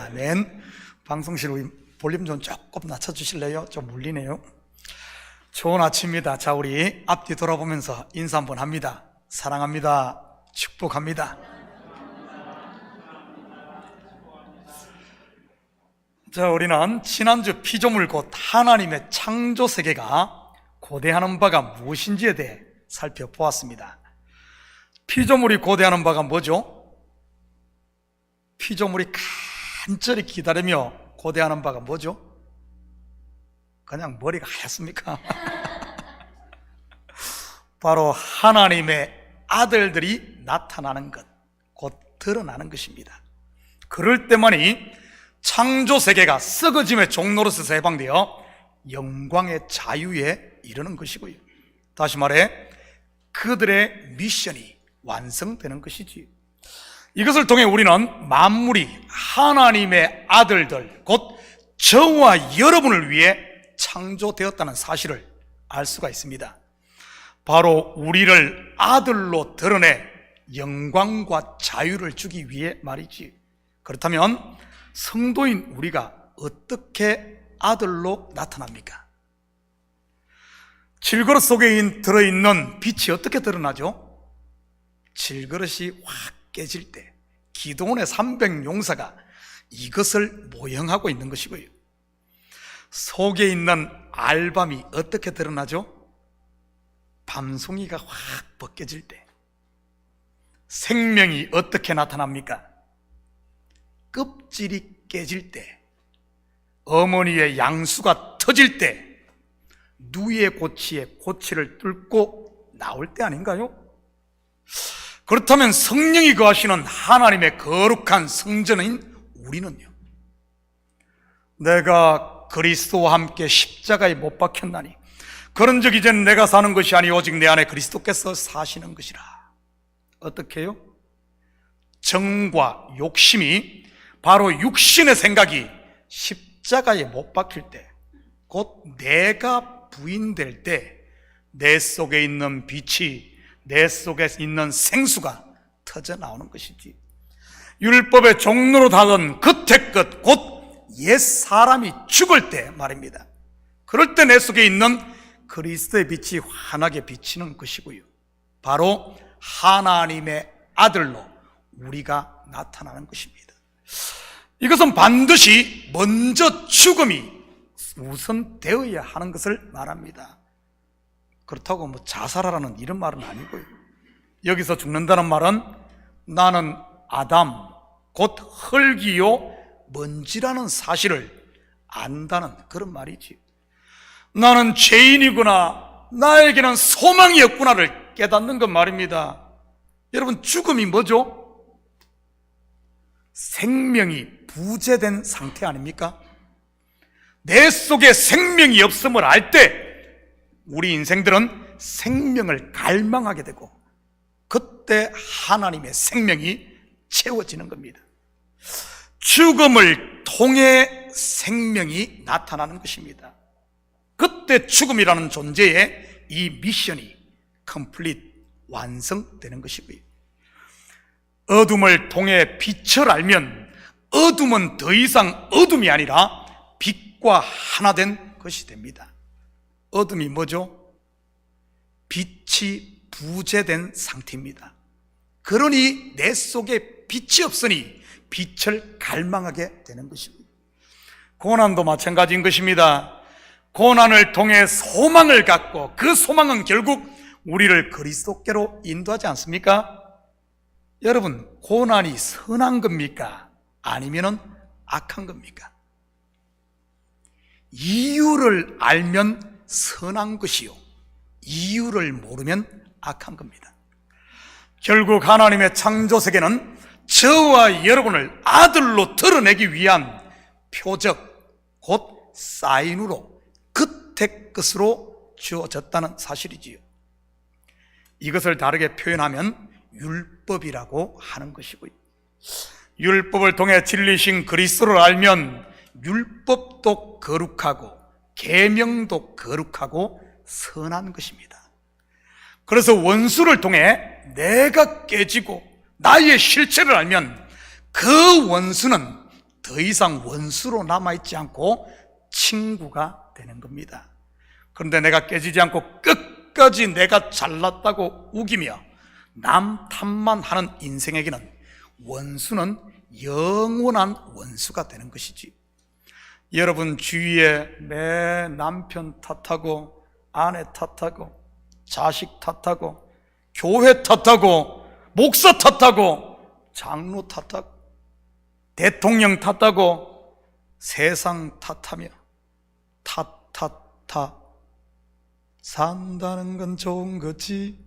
아멘. 방송실 우리 볼륨 좀 조금 낮춰주실래요? 좀 울리네요. 좋은 아침입니다. 자, 우리 앞뒤 돌아보면서 인사 한번 합니다. 사랑합니다. 축복합니다. 자, 우리는 지난주 피조물 곧 하나님의 창조 세계가 고대하는 바가 무엇인지에 대해 살펴보았습니다. 피조물이 고대하는 바가 뭐죠? 피조물이 간절히 기다리며 고대하는 바가 뭐죠? 그냥 머리가 하얗습니까? 바로 하나님의 아들들이 나타나는 것, 곧 드러나는 것입니다. 그럴 때만이 창조 세계가 썩어짐의 종로로서 해방되어 영광의 자유에 이르는 것이고요. 다시 말해 그들의 미션이 완성되는 것이지. 이것을 통해 우리는 만물이 하나님의 아들들, 곧 저와 여러분을 위해 창조되었다는 사실을 알 수가 있습니다. 바로 우리를 아들로 드러내 영광과 자유를 주기 위해 말이지. 그렇다면 성도인 우리가 어떻게 아들로 나타납니까? 질그릇 속에 들어있는 빛이 어떻게 드러나죠? 질그릇이 확 깨질 때 기드온의 300용사가 이것을 모형하고 있는 것이고요. 속에 있는 알밤이 어떻게 드러나죠? 밤송이가 확 벗겨질 때. 생명이 어떻게 나타납니까? 껍질이 깨질 때, 어머니의 양수가 터질 때, 누이의 고치에 고치를 뚫고 나올 때 아닌가요? 그렇다면 성령이 거하시는 하나님의 거룩한 성전인 우리는요, 내가 그리스도와 함께 십자가에 못 박혔나니 그런즉 이제는 내가 사는 것이 아니 오직 내 안에 그리스도께서 사시는 것이라. 어떻게 해요? 정과 욕심이, 바로 육신의 생각이 십자가에 못 박힐 때, 곧 내가 부인될 때 내 속에 있는 빛이, 내 속에 있는 생수가 터져 나오는 것이지. 율법의 종로로 닫은 끝의 끝, 곧 옛 사람이 죽을 때 말입니다. 그럴 때 내 속에 있는 그리스도의 빛이 환하게 비치는 것이고요. 바로 하나님의 아들로 우리가 나타나는 것입니다. 이것은 반드시 먼저 죽음이 우선되어야 하는 것을 말합니다. 그렇다고 자살하라는 이런 말은 아니고요. 여기서 죽는다는 말은 나는 아담, 곧 흙이요 먼지라는 사실을 안다는 그런 말이지. 나는 죄인이구나, 나에게는 소망이 없구나를 깨닫는 것 말입니다. 여러분, 죽음이 뭐죠? 생명이 부재된 상태 아닙니까? 내 속에 생명이 없음을 알 때 우리 인생들은 생명을 갈망하게 되고, 그때 하나님의 생명이 채워지는 겁니다. 죽음을 통해 생명이 나타나는 것입니다. 그때 죽음이라는 존재의 이 미션이 컴플릿, 완성되는 것이고요. 어둠을 통해 빛을 알면 어둠은 더 이상 어둠이 아니라 빛과 하나 된 것이 됩니다. 어둠이 뭐죠? 빛이 부재된 상태입니다. 그러니 내 속에 빛이 없으니 빛을 갈망하게 되는 것입니다. 고난도 마찬가지인 것입니다. 고난을 통해 소망을 갖고, 그 소망은 결국 우리를 그리스도께로 인도하지 않습니까? 여러분, 고난이 선한 겁니까? 아니면 악한 겁니까? 이유를 알면 선한 것이요, 이유를 모르면 악한 겁니다. 결국 하나님의 창조 세계는 저와 여러분을 아들로 드러내기 위한 표적, 곧 사인으로, 끝의 끝으로 주어졌다는 사실이지요. 이것을 다르게 표현하면 율법이라고 하는 것이고요. 율법을 통해 진리신 그리스도를 알면 율법도 거룩하고 계명도 거룩하고 선한 것입니다. 그래서 원수를 통해 내가 깨지고 나의 실체를 알면 그 원수는 더 이상 원수로 남아있지 않고 친구가 되는 겁니다. 그런데 내가 깨지지 않고 끝까지 내가 잘났다고 우기며 남 탓만 하는 인생에게는 원수는 영원한 원수가 되는 것이지. 여러분 주위에 내 남편 탓하고 아내 탓하고 자식 탓하고 교회 탓하고 목사 탓하고 장로 탓하고 대통령 탓하고 세상 탓하며 탓 산다는 건 좋은 거지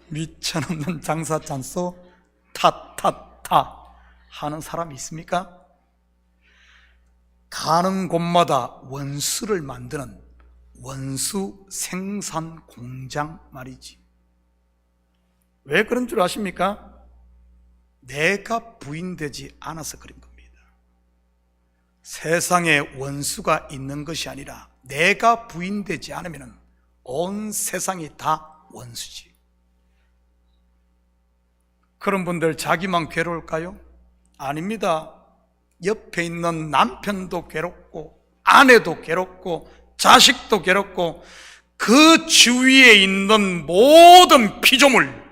미쳐놓는 장사 짠소 탓 하는 사람이 있습니까? 가는 곳마다 원수를 만드는 원수 생산 공장 말이지. 왜 그런 줄 아십니까? 내가 부인되지 않아서 그런 겁니다. 세상에 원수가 있는 것이 아니라 내가 부인되지 않으면 온 세상이 다 원수지. 그런 분들 자기만 괴로울까요? 아닙니다. 옆에 있는 남편도 괴롭고 아내도 괴롭고 자식도 괴롭고 그 주위에 있는 모든 피조물,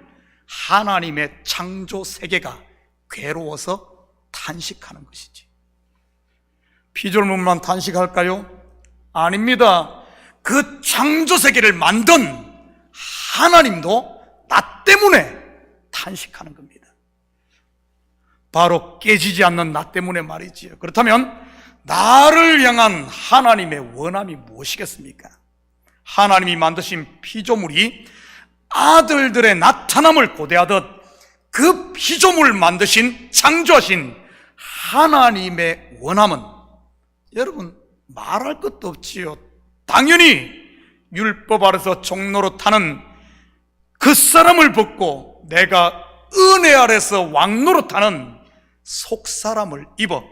하나님의 창조 세계가 괴로워서 탄식하는 것이지. 피조물만 탄식할까요? 아닙니다. 그 창조 세계를 만든 하나님도 나 때문에 탄식하는 겁니다. 바로 깨지지 않는 나 때문에 말이지요. 그렇다면 나를 향한 하나님의 원함이 무엇이겠습니까? 하나님이 만드신 피조물이 아들들의 나타남을 고대하듯 그 피조물을 만드신 창조하신 하나님의 원함은 여러분 말할 것도 없지요. 당연히 율법 아래서 종노릇하는 그 사람을 벗고 내가 은혜 아래서 왕노릇하는 속사람을 입어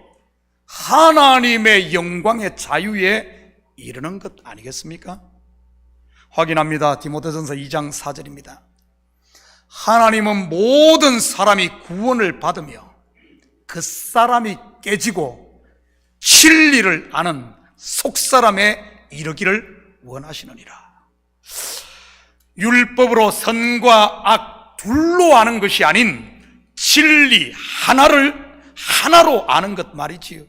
하나님의 영광의 자유에 이르는 것 아니겠습니까? 확인합니다. 디모데전서 2장 4절입니다. 하나님은 모든 사람이 구원을 받으며 그 사람이 깨지고 진리를 아는 속사람에 이르기를 원하시느니라. 율법으로 선과 악 둘로 아는 것이 아닌 진리 하나로 아는 것 말이지요.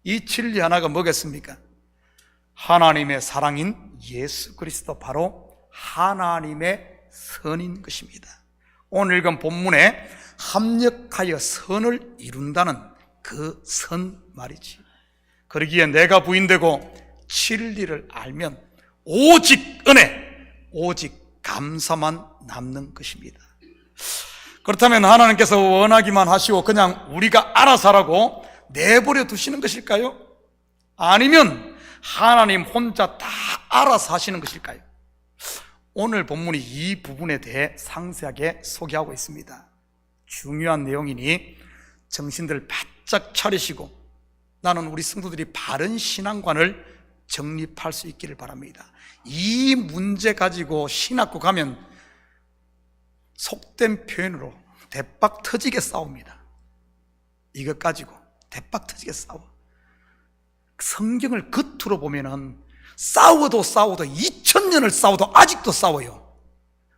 이 진리 하나가 뭐겠습니까? 하나님의 사랑인 예수 그리스도, 바로 하나님의 선인 것입니다. 오늘 읽은 본문에 합력하여 선을 이룬다는 그 선 말이지. 그러기에 내가 부인되고 진리를 알면 오직 은혜, 오직 감사만 남는 것입니다. 그렇다면 하나님께서 원하기만 하시고 그냥 우리가 알아서 하라고 내버려 두시는 것일까요? 아니면 하나님 혼자 다 알아서 하시는 것일까요? 오늘 본문이 이 부분에 대해 상세하게 소개하고 있습니다. 중요한 내용이니 정신들 바짝 차리시고 나는 우리 성도들이 바른 신앙관을 정립할 수 있기를 바랍니다. 이 문제 가지고 신학교 가면 속된 표현으로 대박 터지게 싸웁니다. 이것 가지고 대박 터지게 싸워. 성경을 겉으로 보면은 싸워도 2000년을 싸워도 아직도 싸워요.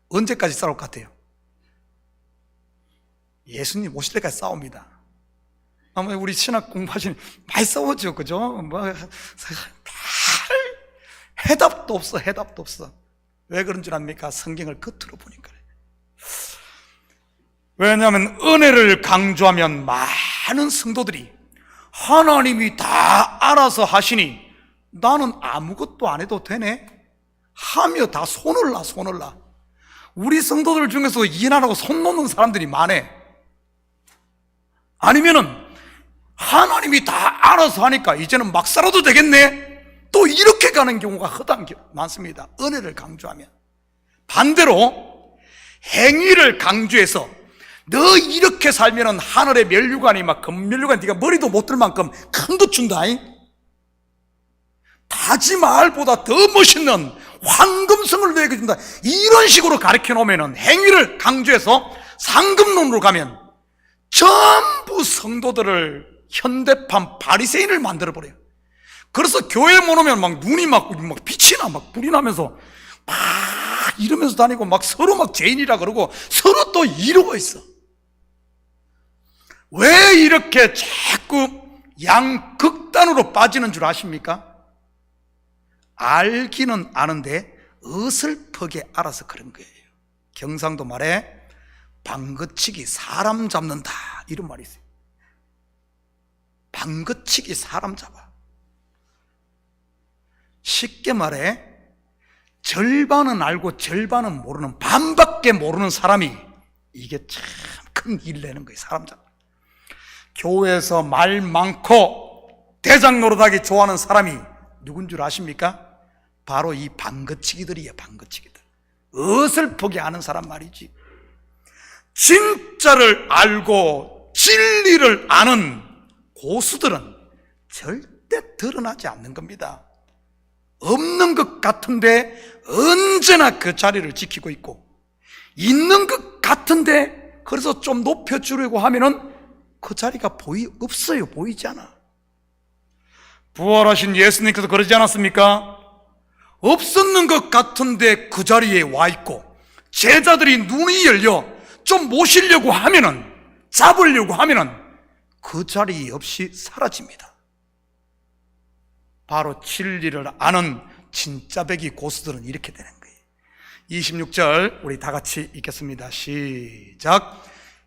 언제까지 싸울 것 같아요? 예수님 오실 때까지 싸웁니다. 아마 우리 신학 공부하시는 많이 싸우죠, 그죠? 해답도 없어. 왜 그런 줄 압니까? 성경을 겉으로 보니까. 왜냐하면 은혜를 강조하면 많은 성도들이 하나님이 다 알아서 하시니 나는 아무것도 안 해도 되네 하며 다 손을 놔. 우리 성도들 중에서 일 안 하고 손 놓는 사람들이 많아. 아니면은 하나님이 다 알아서 하니까 이제는 막 살아도 되겠네, 또 이렇게 가는 경우가 허다한 많습니다. 은혜를 강조하면. 반대로 행위를 강조해서 너 이렇게 살면은 하늘의 면류관이 막 금면류관 네가 머리도 못 들 만큼 큰 거 준다. 타지마할보다 더 멋있는 황금성을 너에게 준다. 이런 식으로 가르쳐 놓으면은 행위를 강조해서 상급론으로 가면 전부 성도들을 현대판 바리새인을 만들어버려요. 그래서 교회 못 오면 막 눈이 막 빛이 나, 막 불이 나면서 막 이러면서 다니고 막 서로 막 죄인이라 그러고 서로 또 이러고 있어. 왜 이렇게 자꾸 양극단으로 빠지는 줄 아십니까? 알기는 아는데 어설프게 알아서 그런 거예요. 경상도 말에 방긋치기 사람 잡는다 이런 말이 있어요. 방긋치기 사람 잡아. 쉽게 말해 절반은 알고 절반은 모르는, 반밖에 모르는 사람이 이게 참 큰 일 내는 거예요. 사람 잡아. 교회에서 말 많고 대장 노릇하기 좋아하는 사람이 누군 줄 아십니까? 바로 이 방긋치기들이에요. 방긋치기들. 어설프게 아는 사람 말이지. 진짜를 알고 진리를 아는 고수들은 절대 드러나지 않는 겁니다. 없는 것 같은데 언제나 그 자리를 지키고 있고, 있는 것 같은데 그래서 좀 높여주려고 하면은 그 자리가 없어요. 보이지 않아. 부활하신 예수님께서 그러지 않았습니까? 없었는 것 같은데 그 자리에 와 있고, 제자들이 눈이 열려 좀 모시려고 하면은, 잡으려고 하면은 그 자리 없이 사라집니다. 바로 진리를 아는 진짜 배기 고수들은 이렇게 되는 거예요. 26절 우리 다 같이 읽겠습니다. 시작.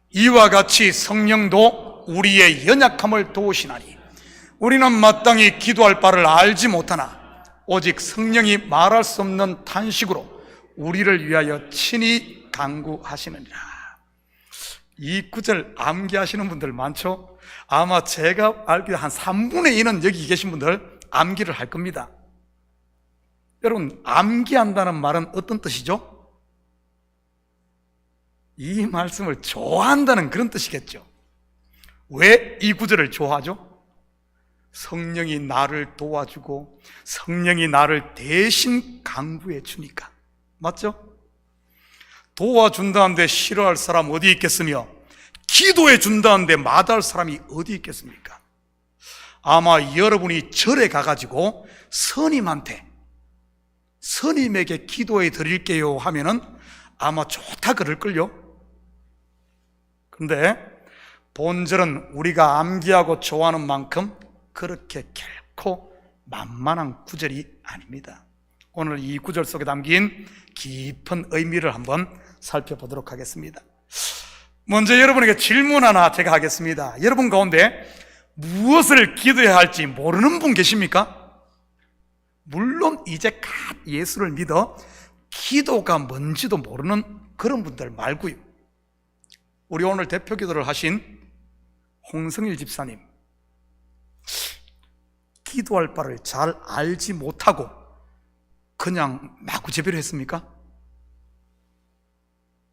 이와 같이 성령도 우리의 연약함을 도우시나니 우리는 마땅히 기도할 바를 알지 못하나 오직 성령이 말할 수 없는 탄식으로 우리를 위하여 친히 간구하시느니라. 이 구절 암기하시는 분들 많죠? 아마 제가 알기로 한 3분의 1은 여기 계신 분들 암기를 할 겁니다. 여러분, 암기한다는 말은 어떤 뜻이죠? 이 말씀을 좋아한다는 그런 뜻이겠죠. 왜 이 구절을 좋아하죠? 성령이 나를 도와주고 성령이 나를 대신 강구해 주니까. 맞죠? 도와준다는데 싫어할 사람 어디 있겠으며 기도해 준다는데 마다할 사람이 어디 있겠습니까? 아마 여러분이 절에 가가지고 스님에게 기도해 드릴게요 하면은 아마 좋다 그럴걸요. 근데 본절은 우리가 암기하고 좋아하는 만큼 그렇게 결코 만만한 구절이 아닙니다. 오늘 이 구절 속에 담긴 깊은 의미를 한번 살펴보도록 하겠습니다. 먼저 여러분에게 질문 하나 제가 하겠습니다. 여러분 가운데 무엇을 기도해야 할지 모르는 분 계십니까? 물론 이제 갓 예수를 믿어 기도가 뭔지도 모르는 그런 분들 말고요. 우리 오늘 대표 기도를 하신 홍성일 집사님, 기도할 바를 잘 알지 못하고 그냥 마구제비를 했습니까?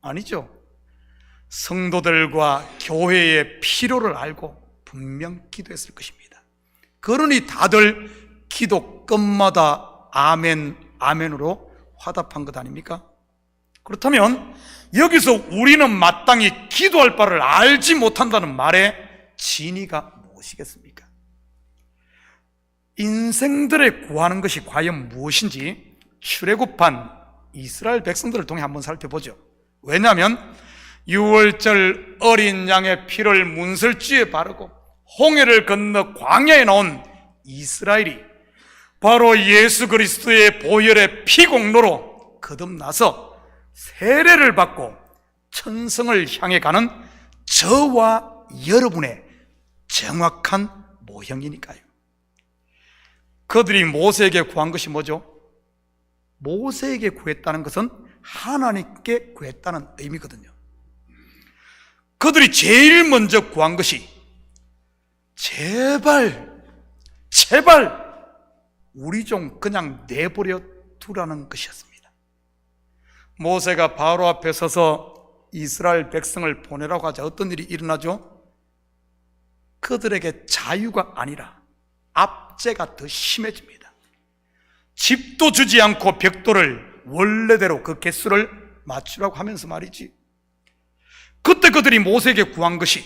아니죠. 성도들과 교회의 필요를 알고 분명 기도했을 것입니다. 그러니 다들 기도 끝마다 아멘, 아멘으로 화답한 것 아닙니까? 그렇다면 여기서 우리는 마땅히 기도할 바를 알지 못한다는 말의 진의가 무엇이겠습니까? 인생들의 구하는 것이 과연 무엇인지 출애굽한 이스라엘 백성들을 통해 한번 살펴보죠. 왜냐하면 6월절 어린 양의 피를 문설주에 바르고 홍해를 건너 광야에 나온 이스라엘이 바로 예수 그리스도의 보혈의 피공로로 거듭나서 세례를 받고 천성을 향해 가는 저와 여러분의 정확한 모형이니까요. 그들이 모세에게 구한 것이 뭐죠? 모세에게 구했다는 것은 하나님께 구했다는 의미거든요. 그들이 제일 먼저 구한 것이 제발 우리 좀 그냥 내버려 두라는 것이었습니다. 모세가 바로 앞에 서서 이스라엘 백성을 보내라고 하자 어떤 일이 일어나죠? 그들에게 자유가 아니라 압제가 더 심해집니다. 집도 주지 않고 벽돌을 원래대로 그 개수를 맞추라고 하면서 말이지. 그때 그들이 모세에게 구한 것이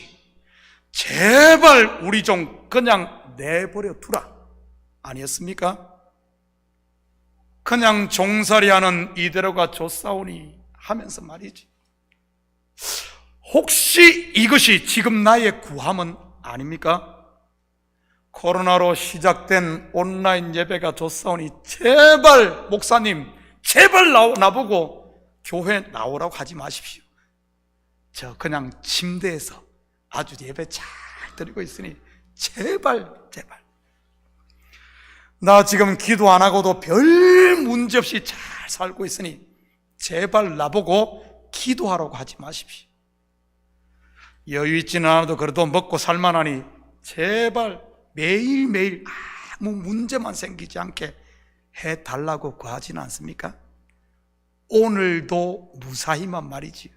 제발 우리 좀 그냥 내버려 두라 아니었습니까? 그냥 종살이하는 이대로가 좋사오니 하면서 말이지. 혹시 이것이 지금 나의 구함은 아닙니까? 코로나로 시작된 온라인 예배가 좋사오니 제발 목사님 제발 나보고 교회 나오라고 하지 마십시오. 저 그냥 침대에서 아주 예배 잘 드리고 있으니 제발 나 지금 기도 안 하고도 별 문제 없이 잘 살고 있으니 제발 나보고 기도하라고 하지 마십시오. 여유 있지는 않아도 그래도 먹고 살만하니 제발 매일매일 아무 문제만 생기지 않게 해달라고 구하지는 않습니까? 오늘도 무사히만 말이지요.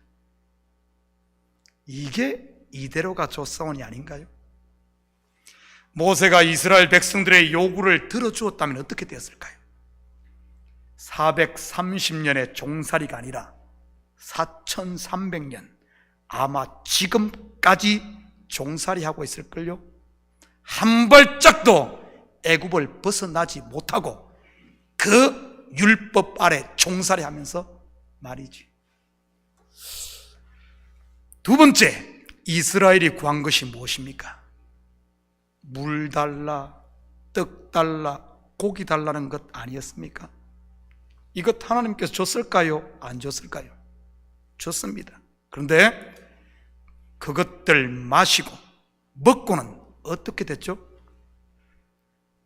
이게 이대로가 좋사오니 아닌가요? 모세가 이스라엘 백성들의 요구를 들어주었다면 어떻게 되었을까요? 430년의 종살이가 아니라 4300년, 아마 지금까지 종살이하고 있을걸요? 한 발짝도 애굽을 벗어나지 못하고 그 율법 아래 종살이하면서 말이지. 두 번째, 이스라엘이 구한 것이 무엇입니까? 물 달라, 떡 달라, 고기 달라는 것 아니었습니까? 이것 하나님께서 줬을까요? 안 줬을까요? 줬습니다. 그런데 그것들 마시고 먹고는 어떻게 됐죠?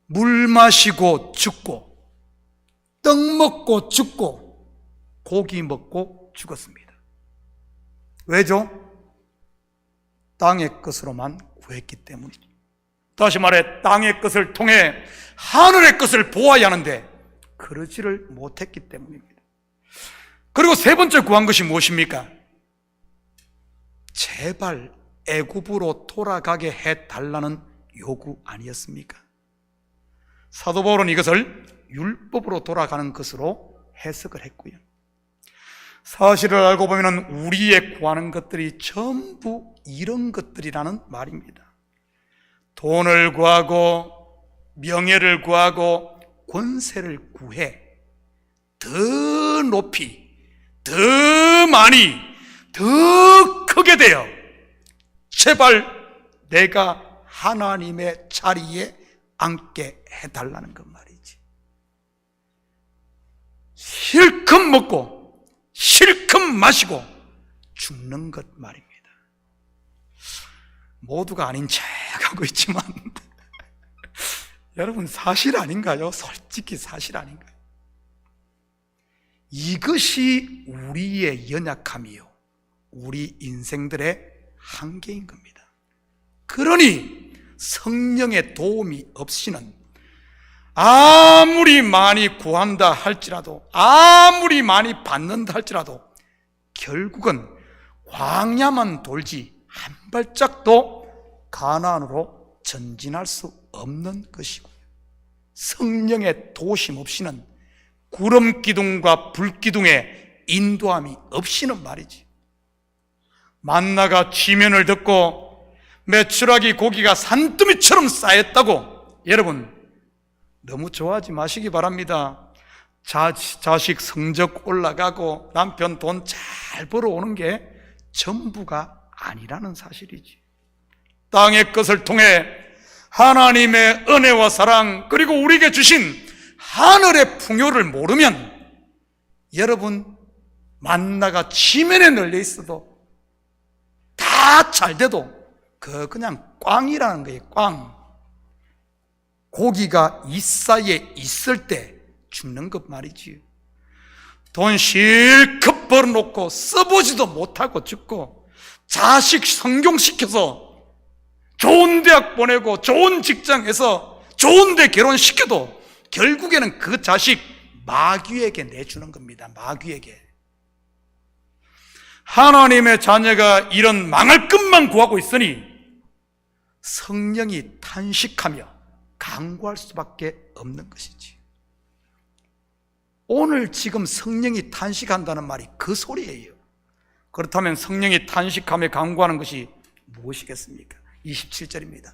물 마시고 죽고, 떡 먹고 죽고, 고기 먹고 죽었습니다. 왜죠? 땅의 것으로만 구했기 때문이죠. 다시 말해 땅의 것을 통해 하늘의 것을 보아야 하는데 그러지를 못했기 때문입니다. 그리고 세 번째 구한 것이 무엇입니까? 제발 애굽으로 돌아가게 해달라는 요구 아니었습니까? 사도 바울은 이것을 율법으로 돌아가는 것으로 해석을 했고요. 사실을 알고 보면 우리의 구하는 것들이 전부 이런 것들이라는 말입니다. 돈을 구하고 명예를 구하고 권세를 구해 더 높이, 더 많이, 더 크게 되어 제발 내가 하나님의 자리에 앉게 해달라는 것 말이지. 실컷 먹고 실컷 마시고 죽는 것 말입니다. 모두가 아닌 척하고 있지만 여러분 사실 아닌가요? 솔직히 사실 아닌가요? 이것이 우리의 연약함이요, 우리 인생들의 한계인 겁니다. 그러니 성령의 도움이 없이는 아무리 많이 구한다 할지라도, 아무리 많이 받는다 할지라도 결국은 광야만 돌지 한 발짝도 가나안으로 전진할 수 없는 것이고요. 성령의 도심 없이는, 구름 기둥과 불 기둥의 인도함이 없이는 말이지. 만나가 지면을 듣고 메추라기 고기가 산더미처럼 쌓였다고 여러분 너무 좋아하지 마시기 바랍니다. 자식 성적 올라가고 남편 돈 잘 벌어오는 게 전부가 아니라는 사실이지. 땅의 것을 통해 하나님의 은혜와 사랑, 그리고 우리에게 주신 하늘의 풍요를 모르면 여러분 만나가 지면에 널려 있어도 다 잘 돼도 그냥 꽝이라는 거예요. 꽝. 고기가 이 사이에 있을 때 죽는 것 말이지. 돈 실컷 벌어놓고 써보지도 못하고 죽고, 자식 성경시켜서 좋은 대학 보내고 좋은 직장에서 좋은 데 결혼시켜도 결국에는 그 자식 마귀에게 내주는 겁니다. 마귀에게. 하나님의 자녀가 이런 망할 것만 구하고 있으니 성령이 탄식하며 간구할 수밖에 없는 것이지. 오늘 지금 성령이 탄식한다는 말이 그 소리예요. 그렇다면 성령이 탄식하며 간구하는 것이 무엇이겠습니까? 27절입니다.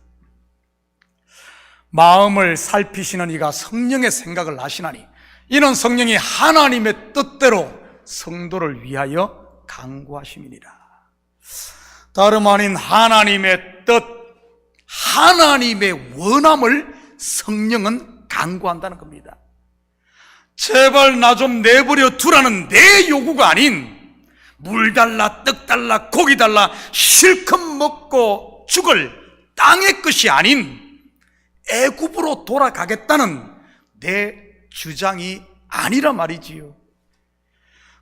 마음을 살피시는 이가 성령의 생각을 아시나니 이는 성령이 하나님의 뜻대로 성도를 위하여 간구하심이니라. 다름 아닌 하나님의 뜻, 하나님의 원함을 성령은 간구한다는 겁니다. 제발 나 좀 내버려 두라는 내 요구가 아닌 물 달라, 떡 달라, 고기 달라 실컷 먹고 죽을 땅의 것이 아닌 애굽으로 돌아가겠다는 내 주장이 아니라 말이지요.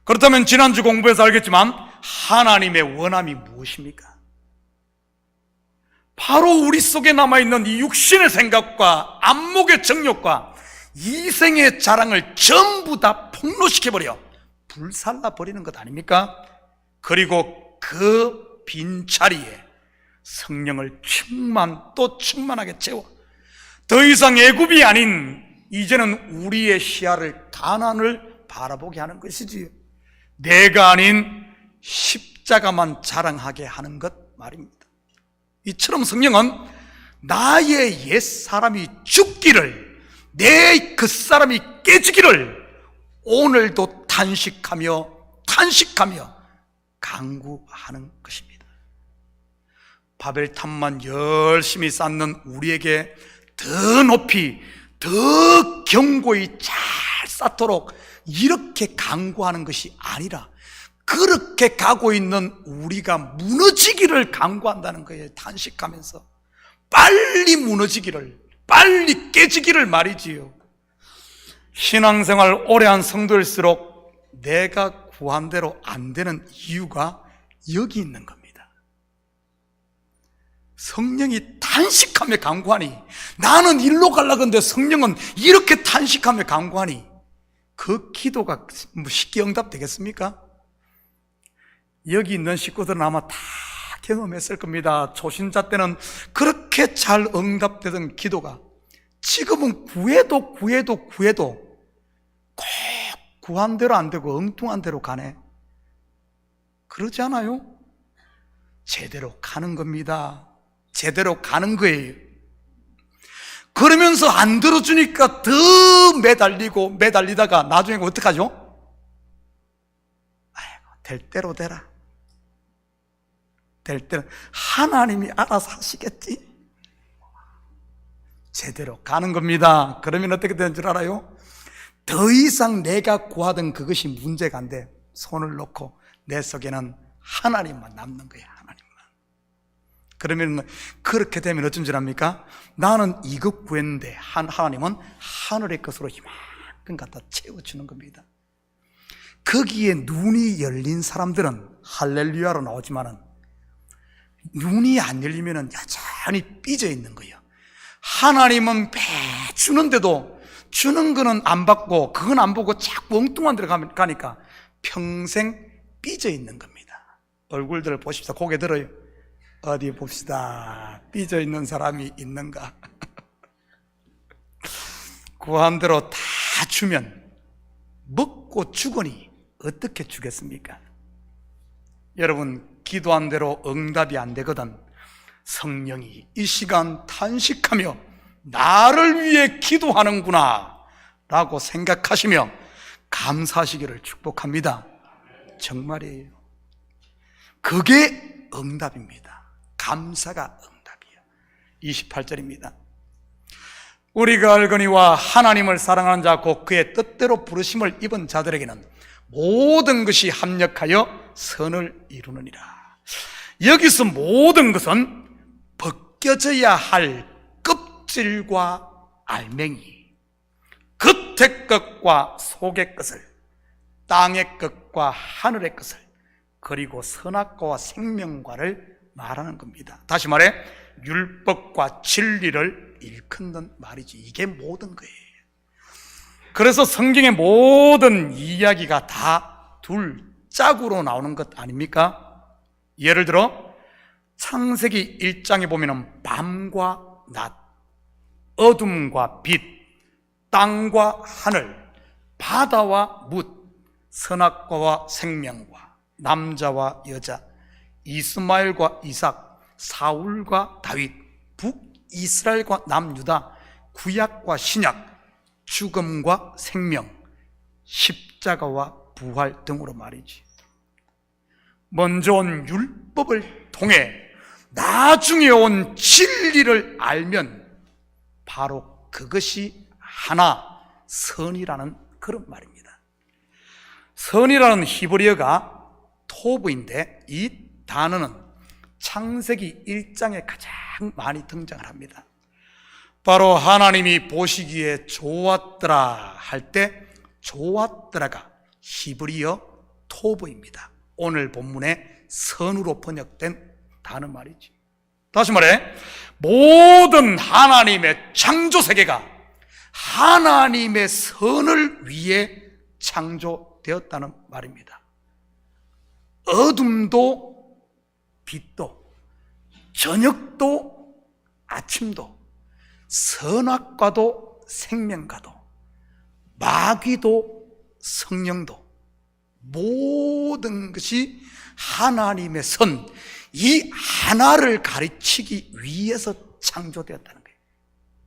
그렇다면 지난주 공부에서 알겠지만 하나님의 원함이 무엇입니까? 바로 우리 속에 남아있는 이 육신의 생각과 안목의 정욕과 이생의 자랑을 전부 다 폭로시켜버려 불살라버리는 것 아닙니까? 그리고 그 빈자리에 성령을 또 충만하게 채워 더 이상 애굽이 아닌 이제는 우리의 시야를 가나안을 바라보게 하는 것이지요. 내가 아닌 십자가만 자랑하게 하는 것 말입니다. 이처럼 성령은 나의 옛사람이 죽기를, 내 그 사람이 깨지기를 오늘도 탄식하며 간구하는 것입니다. 바벨탑만 열심히 쌓는 우리에게 더 높이, 더 견고히 잘 쌓도록 이렇게 간구하는 것이 아니라 그렇게 가고 있는 우리가 무너지기를 간구한다는 거예요. 탄식하면서 빨리 무너지기를, 빨리 깨지기를 말이지요. 신앙생활 오래 한 성도일수록 내가 구한 대로 안 되는 이유가 여기 있는 겁니다. 성령이 탄식하며 간구하니, 나는 일로 가려고 하는데 성령은 이렇게 탄식하며 간구하니 그 기도가 쉽게 응답되겠습니까? 여기 있는 식구들은 아마 다 경험했을 겁니다. 초신자 때는 그렇게 잘 응답되던 기도가 지금은 구해도 꼭 구한 대로 안 되고 엉뚱한 대로 가네. 그러지 않아요? 제대로 가는 겁니다. 제대로 가는 거예요. 그러면서 안 들어주니까 더 매달리다가 나중에 어떡하죠? 아이고, 될 대로 되라. 될 대로 하나님이 알아서 하시겠지. 제대로 가는 겁니다. 그러면 어떻게 되는 줄 알아요? 더 이상 내가 구하던 그것이 문제가 안 돼. 손을 놓고 내 속에는 하나님만 남는 거예요. 하나님만. 그러면 그렇게 되면 어쩐 줄 압니까? 나는 이것 구했는데 하나님은 하늘의 것으로 이만큼 갖다 채워주는 겁니다. 거기에 눈이 열린 사람들은 할렐루야로 나오지만은 눈이 안 열리면 여전히 삐져 있는 거예요. 하나님은 배 주는데도 주는 거는 안 받고 그건 안 보고 자꾸 엉뚱한 데로 가니까 평생 삐져 있는 겁니다. 얼굴들을 보십시다. 고개 들어요. 어디 봅시다. 삐져 있는 사람이 있는가? 구한 대로 다 주면 먹고 죽으니 어떻게 주겠습니까? 여러분, 기도한 대로 응답이 안 되거든 성령이 이 시간 탄식하며 나를 위해 기도하는구나 라고 생각하시며 감사하시기를 축복합니다. 정말이에요. 그게 응답입니다. 감사가 응답이에요. 28절입니다. 우리가 알거니와 하나님을 사랑하는 자 곧 그의 뜻대로 부르심을 입은 자들에게는 모든 것이 합력하여 선을 이루느니라. 여기서 모든 것은 벗겨져야 할 껍질과 알맹이, 겉의 것과 속의 것을, 땅의 것과 하늘의 것을, 그리고 선악과와 생명과를 말하는 겁니다. 다시 말해 율법과 진리를 일컫는 말이지. 이게 모든 거예요. 그래서 성경의 모든 이야기가 다 둘 짝으로 나오는 것 아닙니까? 예를 들어 창세기 1장에 보면은 밤과 낮, 어둠과 빛, 땅과 하늘, 바다와 뭇, 선악과와 생명과, 남자와 여자, 이스마엘과 이삭, 사울과 다윗, 북이스라엘과 남유다, 구약과 신약, 죽음과 생명, 십자가와 부활 등으로 말이지. 먼저 온 율법을 통해 나중에 온 진리를 알면 바로 그것이 하나 선이라는 그런 말입니다. 선이라는 히브리어가 토브인데 이 단어는 창세기 1장에 가장 많이 등장을 합니다. 바로 하나님이 보시기에 좋았더라 할 때 좋았더라가 히브리어 토브입니다. 오늘 본문의 선으로 번역된 단어 말이지. 다시 말해, 모든 하나님의 창조 세계가 하나님의 선을 위해 창조되었다는 말입니다. 어둠도 빛도, 저녁도 아침도, 선악과도 생명과도, 마귀도 성령도, 모든 것이 하나님의 선, 이 하나를 가르치기 위해서 창조되었다는 거예요.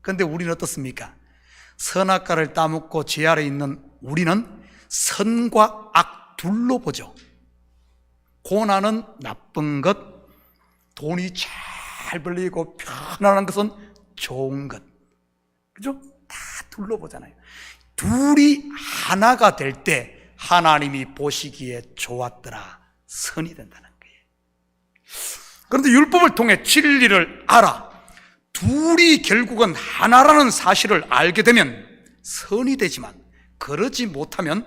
그런데 우리는 어떻습니까? 선악과를 따먹고 죄 아래 있는 우리는 선과 악 둘로 보죠. 고난은 나쁜 것, 돈이 잘 벌리고 편안한 것은 좋은 것, 그죠? 다 둘로 보잖아요. 둘이 하나가 될 때 하나님이 보시기에 좋았더라, 선이 된다는 거예요. 그런데 율법을 통해 진리를 알아 둘이 결국은 하나라는 사실을 알게 되면 선이 되지만, 그러지 못하면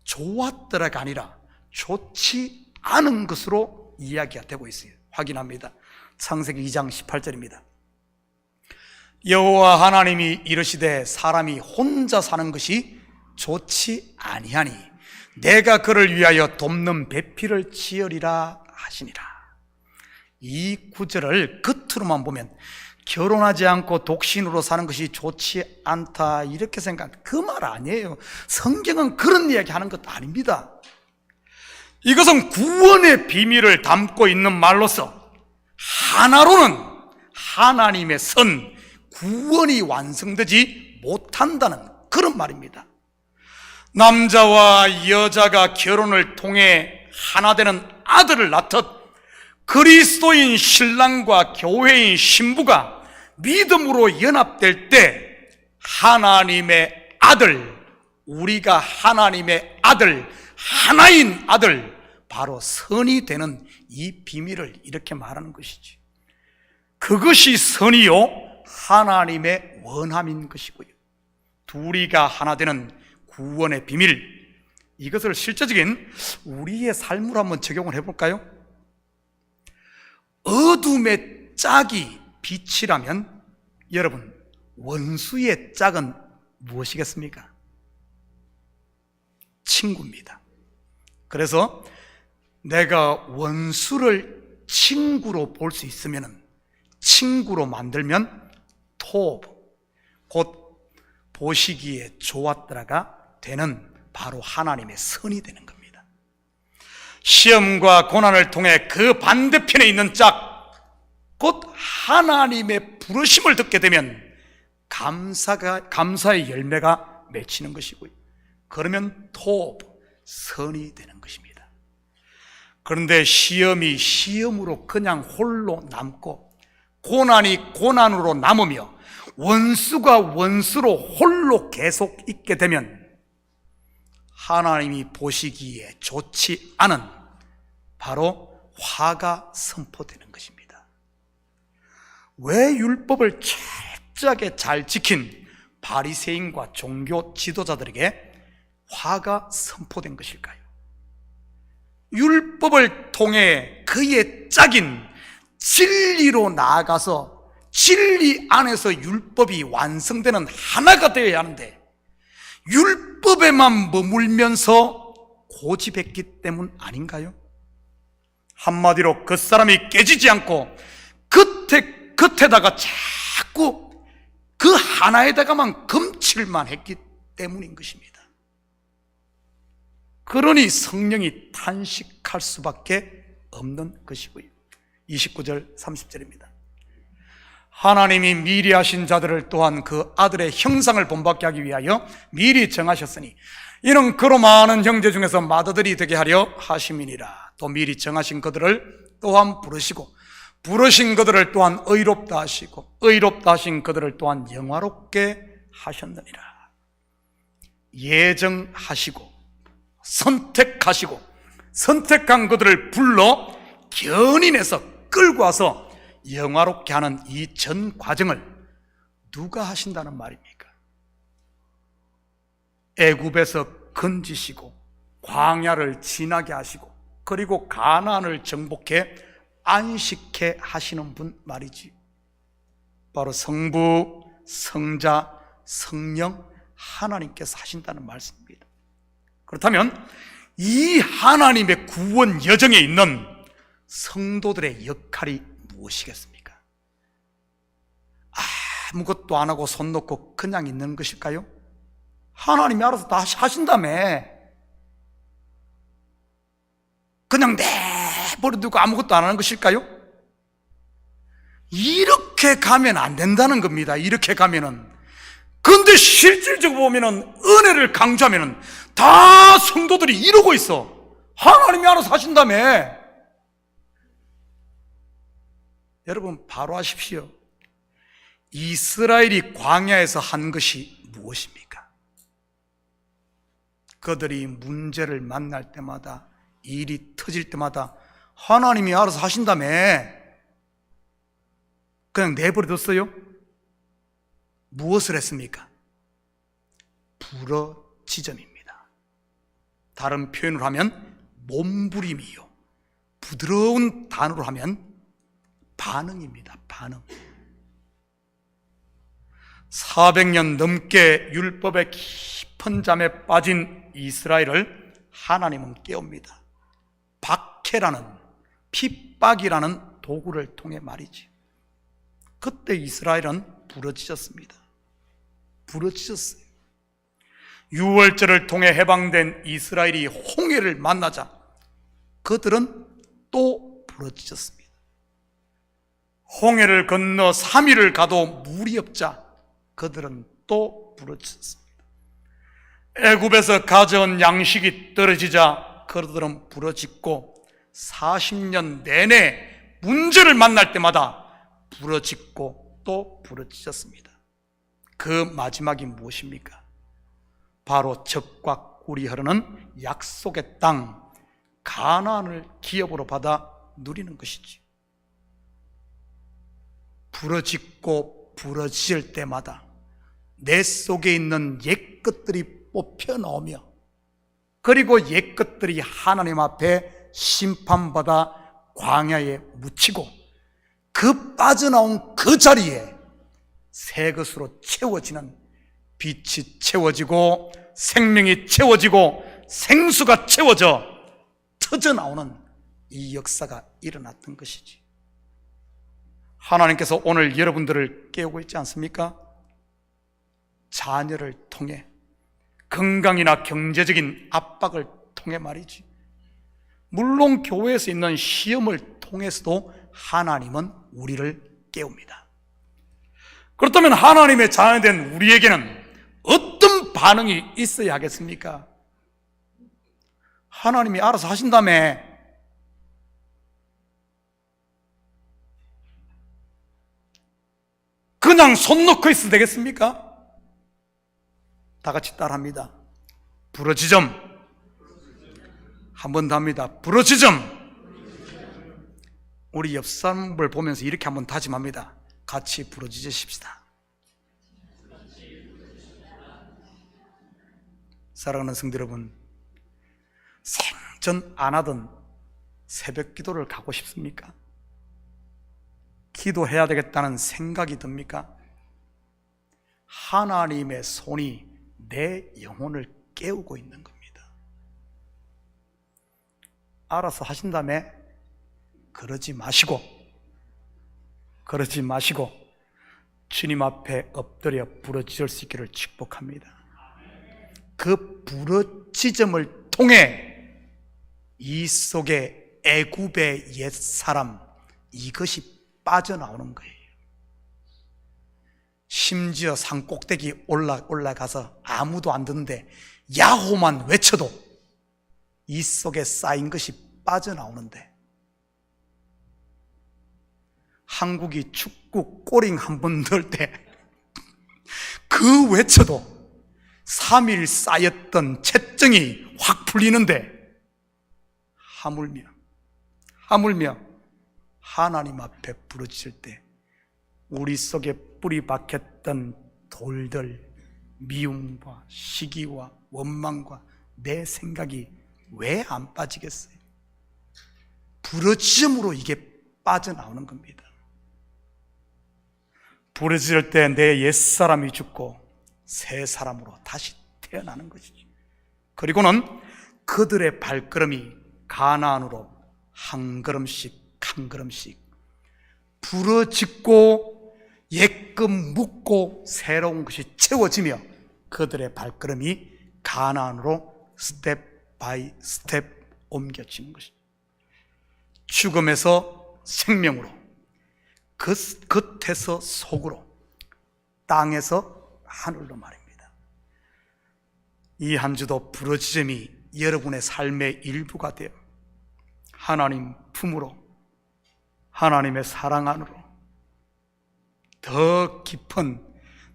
좋았더라가 아니라 좋지 않은 것으로 이야기가 되고 있어요. 확인합니다. 창세기 2장 18절입니다. 여호와 하나님이 이르시되 사람이 혼자 사는 것이 좋지 아니하니 내가 그를 위하여 돕는 배필을 지으리라 하시니라. 이 구절을 겉으로만 보면 결혼하지 않고 독신으로 사는 것이 좋지 않다 이렇게 생각합니다. 그 말 아니에요. 성경은 그런 이야기 하는 것도 아닙니다. 이것은 구원의 비밀을 담고 있는 말로서 하나로는 하나님의 선, 구원이 완성되지 못한다는 그런 말입니다. 남자와 여자가 결혼을 통해 하나 되는 아들을 낳듯 그리스도인 신랑과 교회인 신부가 믿음으로 연합될 때 하나님의 아들, 우리가 하나님의 아들, 하나인 아들, 바로 선이 되는 이 비밀을 이렇게 말하는 것이지. 그것이 선이요 하나님의 원함인 것이고요, 둘이가 하나 되는 구원의 비밀, 이것을 실제적인 우리의 삶으로 한번 적용을 해볼까요? 어둠의 짝이 빛이라면 여러분, 원수의 짝은 무엇이겠습니까? 친구입니다. 그래서 내가 원수를 친구로 볼 수 있으면, 친구로 만들면 토브, 곧 보시기에 좋았더라가 되는 바로 하나님의 선이 되는 겁니다. 시험과 고난을 통해 그 반대편에 있는 짝, 곧 하나님의 부르심을 듣게 되면 감사의 열매가 맺히는 것이고요, 그러면 토브, 선이 되는 것입니다. 그런데 시험이 시험으로 그냥 홀로 남고, 고난이 고난으로 남으며, 원수가 원수로 홀로 계속 있게 되면 하나님이 보시기에 좋지 않은 바로 화가 선포되는 것입니다. 왜 율법을 철저하게 잘 지킨 바리새인과 종교 지도자들에게 화가 선포된 것일까요? 율법을 통해 그의 짝인 진리로 나아가서 진리 안에서 율법이 완성되는 하나가 되어야 하는데 율법에만 머물면서 고집했기 때문 아닌가요? 한마디로 그 사람이 깨지지 않고 겉에다가 자꾸 그 하나에다가만 금칠만 했기 때문인 것입니다. 그러니 성령이 탄식할 수밖에 없는 것이고요, 29절 30절입니다. 하나님이 미리 하신 자들을 또한 그 아들의 형상을 본받게 하기 위하여 미리 정하셨으니 이는 그로 많은 형제 중에서 맏아들이 되게 하려 하심이니라. 또 미리 정하신 그들을 또한 부르시고 부르신 그들을 또한 의롭다 하시고 의롭다 하신 그들을 또한 영화롭게 하셨느니라. 예정하시고 선택하시고 선택한 그들을 불러 견인해서 끌고 와서 영화롭게 하는 이 전 과정을 누가 하신다는 말입니까? 애굽에서 건지시고 광야를 지나게 하시고 그리고 가나안을 정복해 안식해 하시는 분 말이지. 바로 성부, 성자, 성령 하나님께서 하신다는 말씀입니다. 그렇다면 이 하나님의 구원 여정에 있는 성도들의 역할이 무엇이겠습니까? 아무것도 안 하고 손 놓고 그냥 있는 것일까요? 하나님이 알아서 다 하신다며 그냥 내버려두고 아무것도 안 하는 것일까요? 이렇게 가면 안 된다는 겁니다. 이렇게 가면은. 근데 실질적으로 보면은 은혜를 강조하면은 다 성도들이 이러고 있어. 하나님이 알아서 하신다며. 여러분 바로 하십시오. 이스라엘이 광야에서 한 것이 무엇입니까? 그들이 문제를 만날 때마다 일이 터질 때마다 하나님이 알아서 하신다며 그냥 내버려뒀어요? 무엇을 했습니까? 부러지점입니다. 다른 표현으로 하면 몸부림이요. 부드러운 단어로 하면 반응입니다. 반응. 400년 넘게 율법의 깊은 잠에 빠진 이스라엘을 하나님은 깨웁니다. 박해라는 핍박이라는 도구를 통해 말이지. 그때 이스라엘은 부러지셨습니다. 부러지셨어요. 유월절을 통해 해방된 이스라엘이 홍해를 만나자 그들은 또 부러지셨습니다. 홍해를 건너 3일을 가도 물이 없자 그들은 또 부러지셨습니다. 애굽에서 가져온 양식이 떨어지자 그들은 부러졌고 40년 내내 문제를 만날 때마다 부러졌고 또 부러지셨습니다. 그 마지막이 무엇입니까? 바로 젖과 꿀이 흐르는 약속의 땅 가나안을 기업으로 받아 누리는 것이지. 부러지고 부러질 때마다 내 속에 있는 옛것들이 뽑혀 나오며 그리고 옛것들이 하나님 앞에 심판받아 광야에 묻히고 그 빠져나온 그 자리에 새 것으로 채워지는 빛이 채워지고 생명이 채워지고 생수가 채워져 터져나오는 이 역사가 일어났던 것이지. 하나님께서 오늘 여러분들을 깨우고 있지 않습니까? 자녀를 통해 건강이나 경제적인 압박을 통해 말이지. 물론 교회에서 있는 시험을 통해서도 하나님은 우리를 깨웁니다. 그렇다면 하나님의 자녀된 우리에게는 어떤 반응이 있어야 하겠습니까? 하나님이 알아서 하신다며. 그냥 손 놓고 있어도 되겠습니까? 다 같이 따라합니다. 부러지점. 한 번 더 합니다. 부러지점. 우리 옆 사람을 보면서 이렇게 한번 다짐합니다. 같이 부러지십시다. 사랑하는 성도 여러분, 생전 안 하던 새벽 기도를 가고 싶습니까? 기도해야 되겠다는 생각이 듭니까? 하나님의 손이 내 영혼을 깨우고 있는 겁니다. 알아서 하신다며 그러지 마시고 주님 앞에 엎드려 부러질 수 있기를 축복합니다. 그 부러지점을 통해 이 속에 애굽의 옛사람, 이것이 빠져나오는 거예요. 심지어 산 꼭대기 올라가서 아무도 안 듣는데 야호만 외쳐도 이 속에 쌓인 것이 빠져나오는데, 한국이 축구 꼬링 한 번 넣을 때 그 외쳐도 3일 쌓였던 채증이 확 풀리는데, 하물며 하나님 앞에 부르짖을 때 우리 속에 뿌리 박혔던 돌들, 미움과 시기와 원망과 내 생각이 왜 안 빠지겠어요? 부르짖음으로 이게 빠져나오는 겁니다. 부르짖을 때 내 옛사람이 죽고 새 사람으로 다시 태어나는 것이죠. 그리고는 그들의 발걸음이 가나안으로 한 걸음씩 한 걸음씩 부르짖고 옛금 묻고 새로운 것이 채워지며 그들의 발걸음이 가나안으로 스텝 바이 스텝 옮겨지는 것입니다. 죽음에서 생명으로, 겉에서 속으로, 땅에서 하늘로 말입니다. 이 한 주도 부르짖음이 여러분의 삶의 일부가 되어 하나님 품으로, 하나님의 사랑 안으로 더 깊은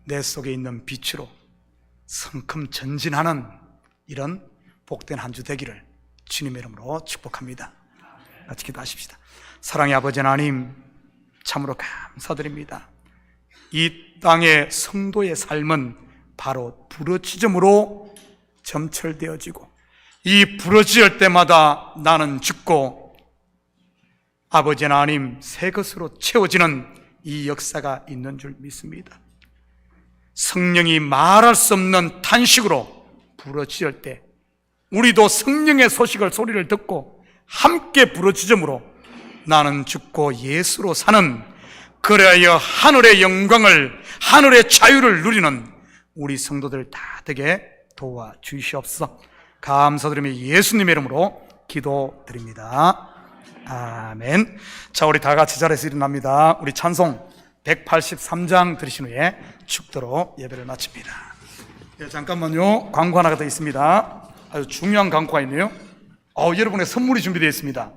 내 속에 있는 빛으로 성큼 전진하는 이런 복된 한 주 되기를 주님의 이름으로 축복합니다. 같이 기도하십시다. 사랑의 아버지 하나님, 참으로 감사드립니다. 이 땅의 성도의 삶은 바로 부르짖음으로 점철되어지고, 이 부르짖을 때마다 나는 죽고 아버지 하나님 새 것으로 채워지는 이 역사가 있는 줄 믿습니다. 성령이 말할 수 없는 탄식으로 부르짖을 때 우리도 성령의 소리를 듣고 함께 부르짖음으로 나는 죽고 예수로 사는, 그래야 하늘의 영광을, 하늘의 자유를 누리는 우리 성도들 다 되게 도와주시옵소서. 감사드리며 예수님의 이름으로 기도드립니다. 아멘. 자, 우리 다 같이 자리에서 일어납니다. 우리 찬송 183장 들으신 후에 축도로 예배를 마칩니다. 네, 잠깐만요. 광고 하나가 더 있습니다. 아주 중요한 광고가 있네요. 여러분의 선물이 준비되어 있습니다.